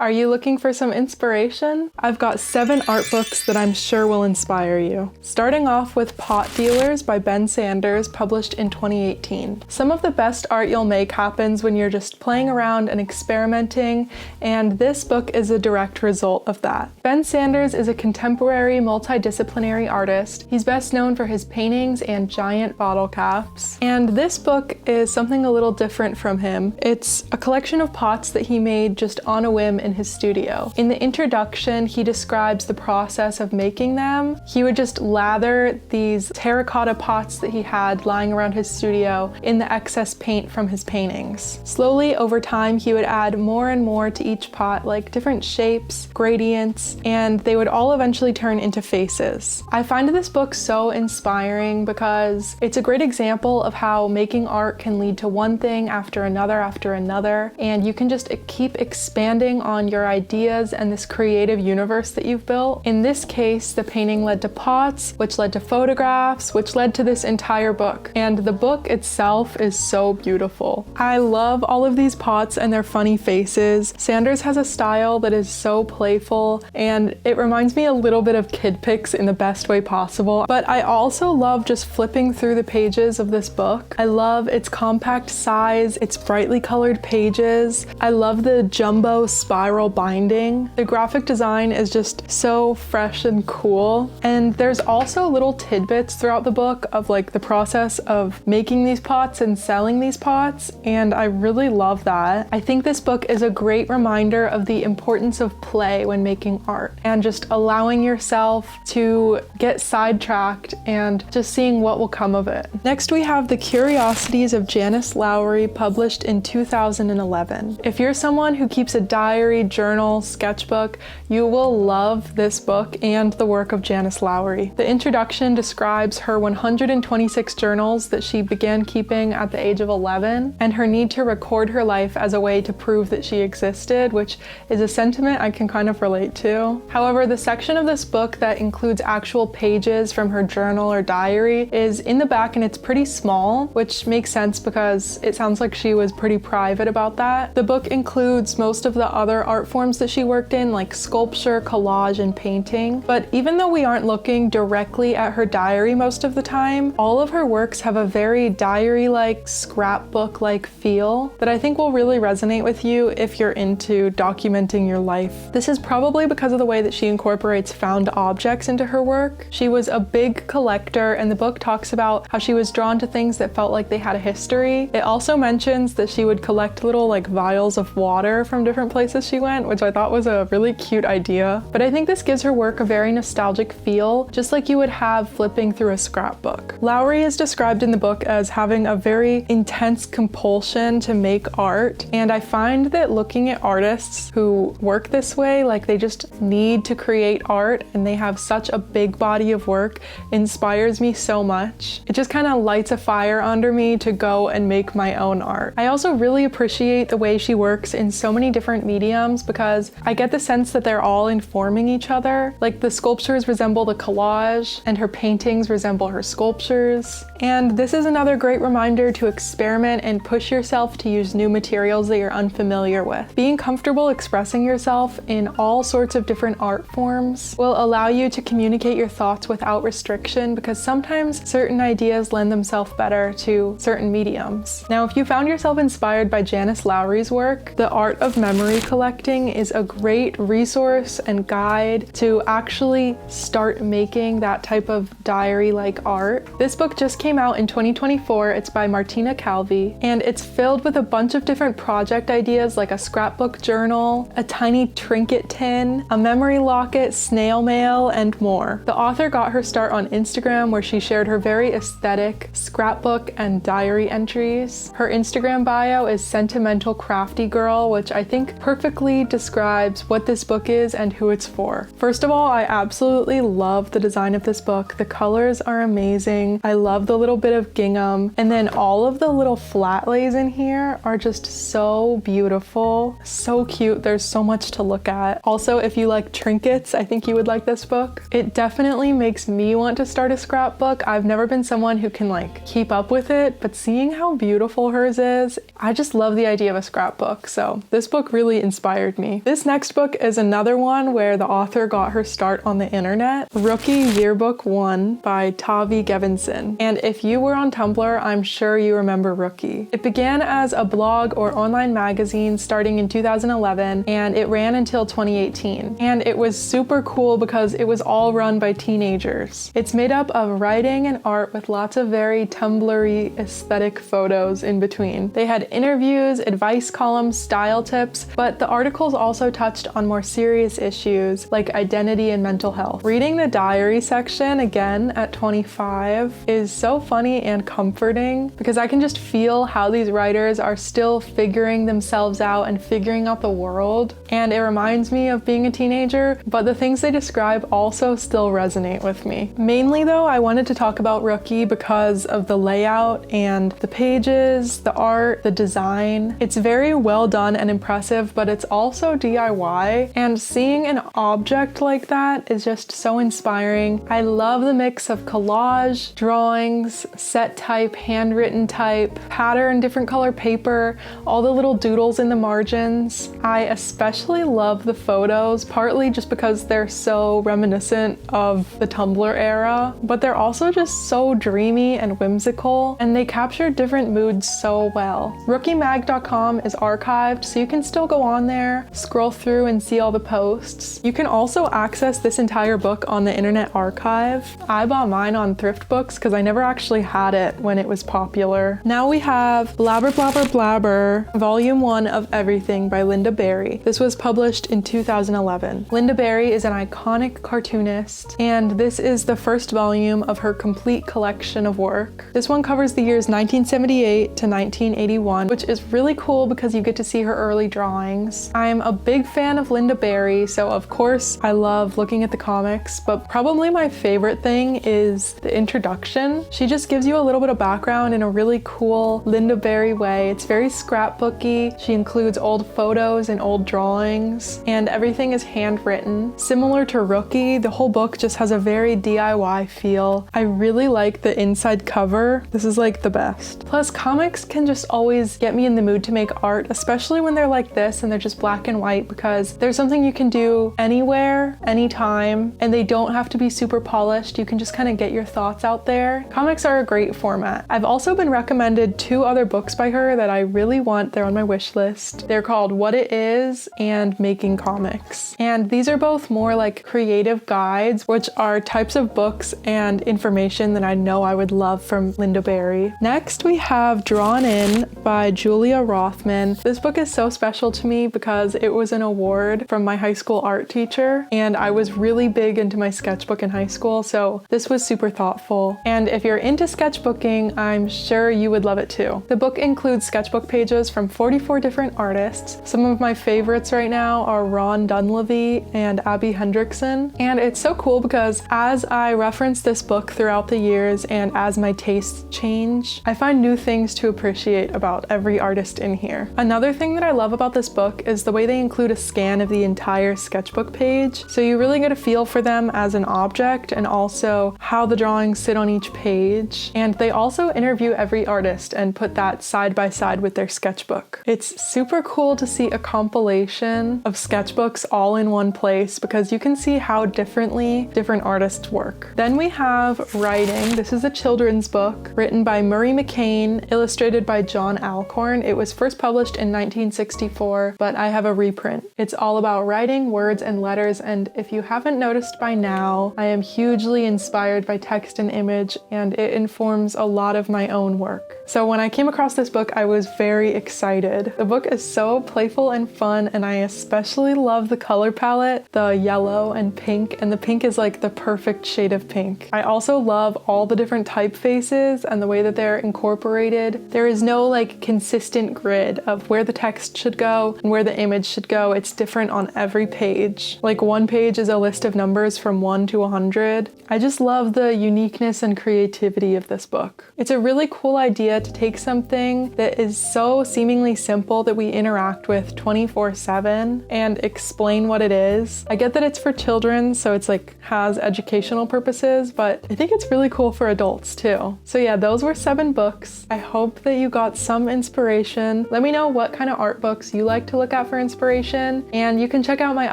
Are you looking for some inspiration? I've got 7 art books that I'm sure will inspire you. Starting off with Pot Dealers by Ben Sanders, published in 2018. Some of the best art you'll make happens when you're just playing around and experimenting, and this book is a direct result of that. Ben Sanders is a contemporary multidisciplinary artist. He's best known for his paintings and giant bottle caps. And this book is something a little different from him. It's a collection of pots that he made just on a whim in his studio. In the introduction, he describes the process of making them. He would just lather these terracotta pots that he had lying around his studio in the excess paint from his paintings. Slowly over time, he would add more and more to each pot, like different shapes, gradients, and they would all eventually turn into faces. I find this book so inspiring because it's a great example of how making art can lead to one thing after another, and you can just keep expanding on your ideas and this creative universe that you've built. In this case, the painting led to pots, which led to photographs, which led to this entire book. And the book itself is so beautiful. I love all of these pots and their funny faces. Sanders has a style that is so playful, and it reminds me a little bit of kid pics in the best way possible. But I also love just flipping through the pages of this book. I love its compact size, its brightly colored pages. I love the jumbo spiral binding. The graphic design is just so fresh and cool. And there's also little tidbits throughout the book of like the process of making these pots and selling these pots, and I really love that. I think this book is a great reminder of the importance of play when making art and just allowing yourself to get sidetracked and just seeing what will come of it. Next we have The Curiosities of Janice Lowry, published in 2011. If you're someone who keeps a diary, journal, sketchbook, you will love this book and the work of Janice Lowry. The introduction describes her 126 journals that she began keeping at the age of 11 and her need to record her life as a way to prove that she existed, which is a sentiment I can kind of relate to. However, the section of this book that includes actual pages from her journal or diary is in the back, and it's pretty small, which makes sense because it sounds like she was pretty private about that. The book includes most of the other art forms that she worked in, like sculpture, collage, and painting. But even though we aren't looking directly at her diary most of the time, all of her works have a very diary-like, scrapbook-like feel that I think will really resonate with you if you're into documenting your life. This is probably because of the way that she incorporates found objects into her work. She was a big collector, and the book talks about how she was drawn to things that felt like they had a history. It also mentions that she would collect little like vials of water from different places she went, which I thought was a really cute idea. But I think this gives her work a very nostalgic feel, just like you would have flipping through a scrapbook. Lowry is described in the book as having a very intense compulsion to make art, and I find that looking at artists who work this way, like they just need to create art and they have such a big body of work, inspires me so much. It just kind of lights a fire under me to go and make my own art. I also really appreciate the way she works in so many different mediums because I get the sense that they're all informing each other. Like the sculptures resemble the collage and her paintings resemble her sculptures. And this is another great reminder to experiment and push yourself to use new materials that you're unfamiliar with. Being comfortable expressing yourself in all sorts of different art forms will allow you to communicate your thoughts without restriction, because sometimes certain ideas lend themselves better to certain mediums. Now, if you found yourself inspired by Janice Lowry's work, The Art of Memory Collecting is a great resource and guide to actually start making that type of diary-like art. This book just came out in 2024. It's by Martina Calvi, and it's filled with a bunch of different project ideas like a scrapbook journal, a tiny trinket tin, a memory locket, snail mail, and more. The author got her start on Instagram, where she shared her very aesthetic scrapbook and diary entries. Her Instagram bio is Sentimental Crafty Girl, which I think perfectly describes what this book is and who it's for. First of all, I absolutely love the design of this book. The colors are amazing. I love the little bit of gingham, and then all of the little flat lays in here are just so beautiful, so cute. There's so much to look at. Also, if you like trinkets, I think you would like this book. It definitely makes me want to start a scrapbook. I've never been someone who can like keep up with it, but seeing how beautiful hers is, I just love the idea of a scrapbook. So this book really inspired inspired me. This next book is another one where the author got her start on the internet. Rookie Yearbook 1 by Tavi Gevinson. And if you were on Tumblr, I'm sure you remember Rookie. It began as a blog or online magazine starting in 2011, and it ran until 2018. And it was super cool because it was all run by teenagers. It's made up of writing and art with lots of very Tumblr-y aesthetic photos in between. They had interviews, advice columns, style tips, but the articles also touched on more serious issues like identity and mental health. Reading the diary section again at 25 is so funny and comforting because I can just feel how these writers are still figuring themselves out and figuring out the world. And it reminds me of being a teenager, but the things they describe also still resonate with me. Mainly though, I wanted to talk about Rookie because of the layout and the pages, the art, the design. It's very well done and impressive, but it's also DIY, and seeing an object like that is just so inspiring. I love the mix of collage, drawings, set type, handwritten type, pattern, different color paper, all the little doodles in the margins. I especially love the photos, partly just because they're so reminiscent of the Tumblr era, but they're also just so dreamy and whimsical, and they capture different moods so well. RookieMag.com is archived, so you can still go on there, scroll through and see all the posts. You can also access this entire book on the Internet Archive. I bought mine on Thrift Books because I never actually had it when it was popular. Now we have Blabber Blabber Blabber, Volume 1 of Everything by Linda Berry. This was published in 2011. Linda Berry is an iconic cartoonist, and this is the first volume of her complete collection of work. This one covers the years 1978 to 1981, which is really cool because you get to see her early drawings. I'm a big fan of Linda Berry, so of course I love looking at the comics, but probably my favorite thing is the introduction. She just gives you a little bit of background in a really cool Linda Berry way. It's very scrapbooky. She includes old photos and old drawings, and everything is handwritten. Similar to Rookie, the whole book just has a very DIY feel. I really like the inside cover. This is like the best. Plus, comics can just always get me in the mood to make art, especially when they're like this and they're just black and white, because there's something you can do anywhere, anytime, and they don't have to be super polished. You can just kind of get your thoughts out there. Comics are a great format. I've also been recommended 2 other books by her that I really want. They're on my wish list. They're called What It Is and Making Comics. And these are both more like creative guides, which are types of books and information that I know I would love from Linda Berry. Next, we have Drawn In by Julia Rothman. This book is so special to me because it was an award from my high school art teacher, and I was really big into my sketchbook in high school, so this was super thoughtful. And if you're into sketchbooking, I'm sure you would love it too. The book includes sketchbook pages from 44 different artists. Some of my favorites right now are Ron Dunleavy and Abby Hendrickson, and it's so cool because as I reference this book throughout the years and as my tastes change, I find new things to appreciate about every artist in here. Another thing that I love about this book is the way they include a scan of the entire sketchbook page, so you really get a feel for them as an object and also how the drawings sit on each page. And they also interview every artist and put that side by side with their sketchbook. It's super cool to see a compilation of sketchbooks all in one place because you can see how differently different artists work. Then we have Writing. This is a children's book written by Murray McCain, illustrated by John Alcorn. It was first published in 1964, but I have a reprint. It's all about writing, words, and letters, and if you haven't noticed by now, I am hugely inspired by text and image, and it informs a lot of my own work. So when I came across this book, I was very excited. The book is so playful and fun, and I especially love the color palette, the yellow and pink, and the pink is like the perfect shade of pink. I also love all the different typefaces and the way that they're incorporated. There is no like consistent grid of where the text should go and where the image should go. It's different on every page. Like one page is a list of numbers from 1 to 100. I just love the uniqueness and creativity of this book. It's a really cool idea to take something that is so seemingly simple that we interact with 24/7 and explain what it is. I get that it's for children, so it's like has educational purposes, but I think it's really cool for adults too. So yeah, those were 7 books. I hope that you got some inspiration. Let me know what kind of art books you like to look at for inspiration, and you can check out my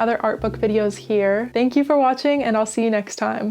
other art book videos here. Thank you for watching, and I'll see you next time.